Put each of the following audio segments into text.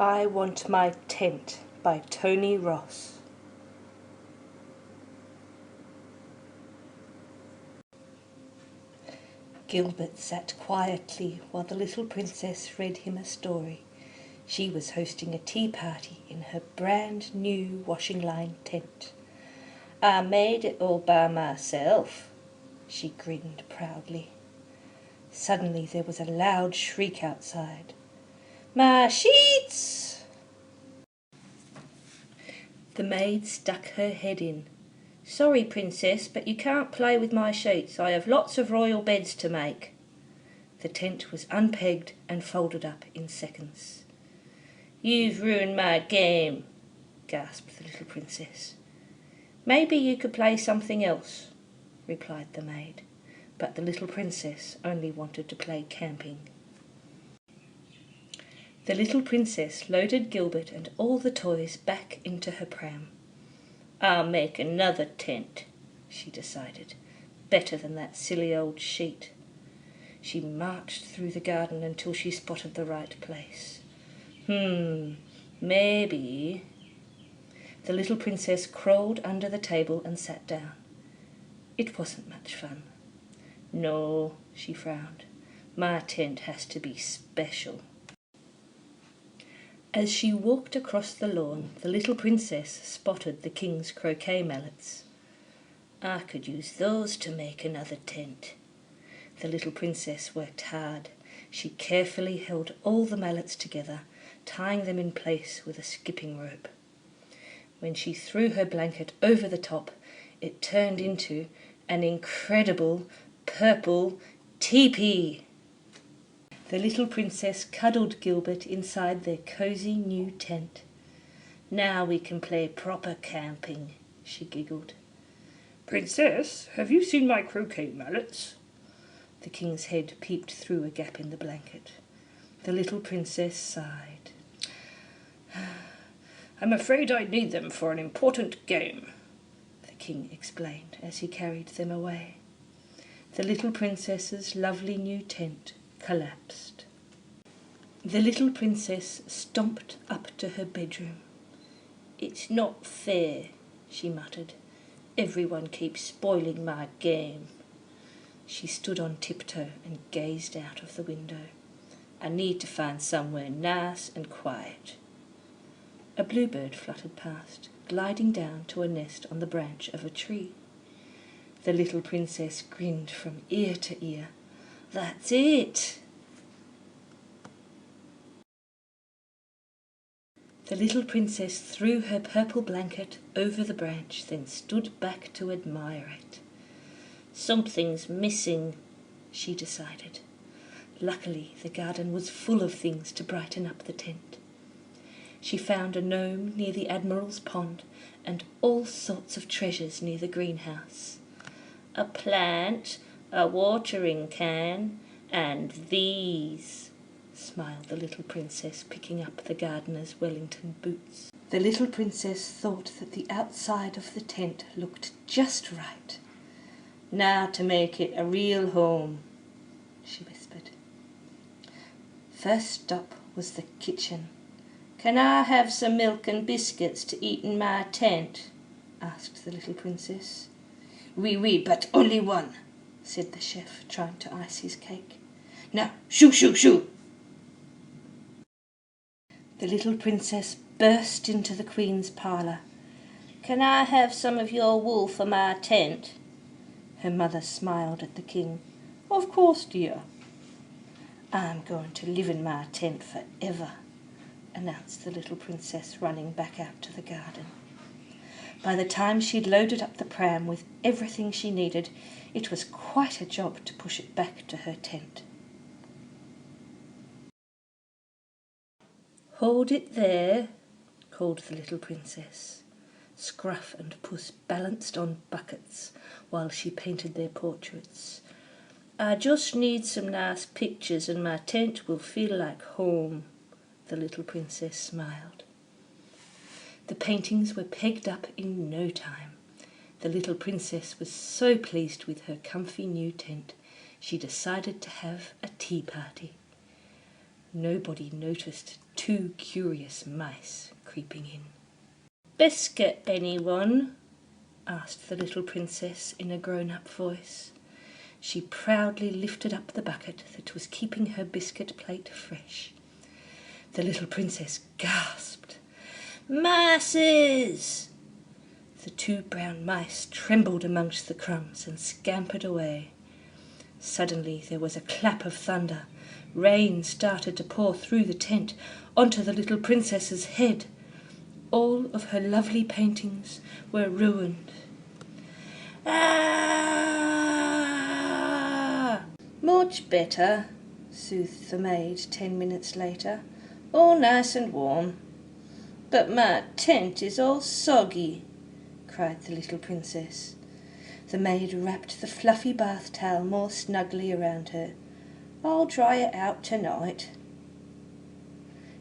I Want My Tent by Tony Ross. Gilbert sat quietly while the little princess read him a story. She was hosting a tea party in her brand new washing line tent. I made it all by myself, she grinned proudly. Suddenly there was a loud shriek outside. My sheets! The maid stuck her head in. Sorry, princess, but you can't play with my sheets. I have lots of royal beds to make. The tent was unpegged and folded up in seconds. You've ruined my game, gasped the little princess. Maybe you could play something else, replied the maid, but the little princess only wanted to play camping. The little princess loaded Gilbert and all the toys back into her pram. I'll make another tent, she decided, better than that silly old sheet. She marched through the garden until she spotted the right place. Maybe... The little princess crawled under the table and sat down. It wasn't much fun. No, she frowned. My tent has to be special. As she walked across the lawn, the little princess spotted the king's croquet mallets. I could use those to make another tent. The little princess worked hard. She carefully held all the mallets together, tying them in place with a skipping rope. When she threw her blanket over the top, it turned into an incredible purple teepee. The little princess cuddled Gilbert inside their cosy new tent. Now we can play proper camping, she giggled. Princess, have you seen my croquet mallets? The king's head peeped through a gap in the blanket. The little princess sighed. I'm afraid I need them for an important game, the king explained as he carried them away. The little princess's lovely new tent collapsed. The little princess stomped up to her bedroom. It's not fair, she muttered. Everyone keeps spoiling my game. She stood on tiptoe and gazed out of the window. I need to find somewhere nice and quiet. A bluebird fluttered past, gliding down to a nest on the branch of a tree. The little princess grinned from ear to ear. That's it! The little princess threw her purple blanket over the branch, then stood back to admire it. Something's missing, she decided. Luckily, the garden was full of things to brighten up the tent. She found a gnome near the Admiral's pond and all sorts of treasures near the greenhouse. A plant, a watering can, and these, smiled the little princess, picking up the gardener's Wellington boots. The little princess thought that the outside of the tent looked just right. Now to make it a real home, she whispered. First stop was the kitchen. Can I have some milk and biscuits to eat in my tent? Asked the little princess. Oui, but only one, said the chef, trying to ice his cake. Now, shoo, shoo, shoo! The little princess burst into the queen's parlour. Can I have some of your wool for my tent? Her mother smiled at the king. Of course, dear. I'm going to live in my tent forever, announced the little princess, running back out to the garden. By the time she'd loaded up the pram with everything she needed, it was quite a job to push it back to her tent. Hold it there, called the little princess. Scruff and Puss balanced on buckets while she painted their portraits. I just need some nice pictures and my tent will feel like home, the little princess smiled. The paintings were pegged up in no time. The little princess was so pleased with her comfy new tent, she decided to have a tea party. Nobody noticed two curious mice creeping in. "Biscuit, anyone?" asked the little princess in a grown-up voice. She proudly lifted up the bucket that was keeping her biscuit plate fresh. The little princess gasped. "Mices!" The two brown mice trembled amongst the crumbs and scampered away. Suddenly there was a clap of thunder. Rain started to pour through the tent onto the little princess's head. All of her lovely paintings were ruined. "Ah!" "Much better," soothed the maid 10 minutes later. "All nice and warm." "But my tent is all soggy," cried the little princess. The maid wrapped the fluffy bath towel more snugly around her. "I'll dry it out tonight."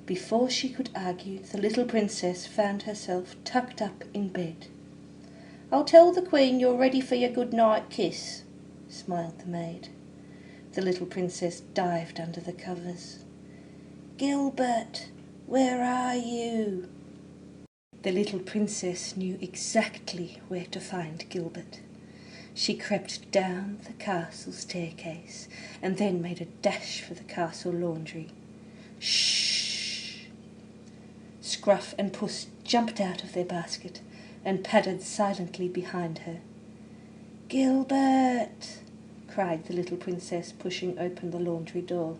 Before she could argue, the little princess found herself tucked up in bed. "I'll tell the queen you're ready for your good-night kiss," smiled the maid. The little princess dived under the covers. "Gilbert, where are you?" The little princess knew exactly where to find Gilbert. She crept down the castle staircase and then made a dash for the castle laundry. "Shh!" Scruff and Puss jumped out of their basket and padded silently behind her. "Gilbert!" cried the little princess, pushing open the laundry door.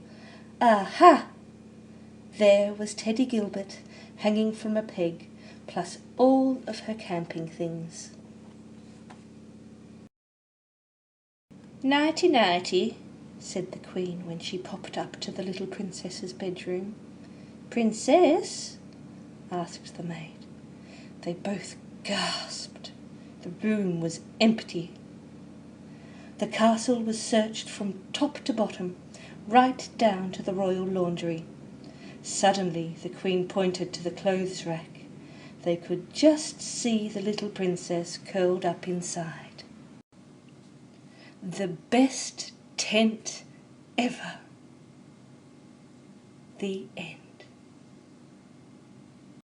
"Aha!" There was Teddy Gilbert hanging from a peg, plus all of her camping things. "Nighty, nighty," said the queen when she popped up to the little princess's bedroom. "Princess?" asked the maid. They both gasped. The room was empty. The castle was searched from top to bottom, right down to the royal laundry. Suddenly the queen pointed to the clothes rack. They could just see the little princess curled up inside. The best tent ever. The end.